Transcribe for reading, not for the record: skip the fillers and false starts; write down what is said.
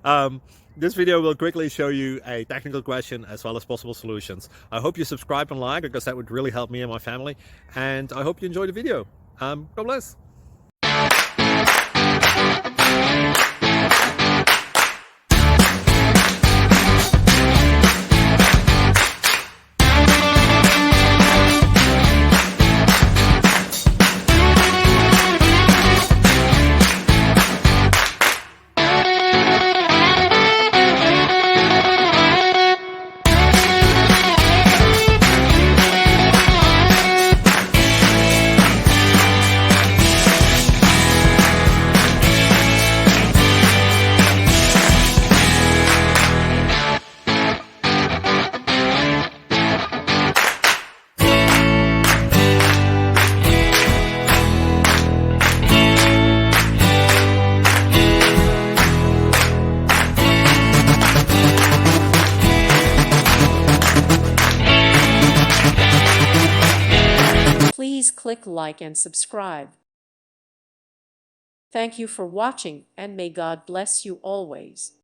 um, this video will quickly show you a technical question as well as possible solutions. I hope you subscribe and like, because that would really help me and my family. And I hope you enjoy the video. God bless. Please click like and subscribe. Thank you for watching, and may God bless you always.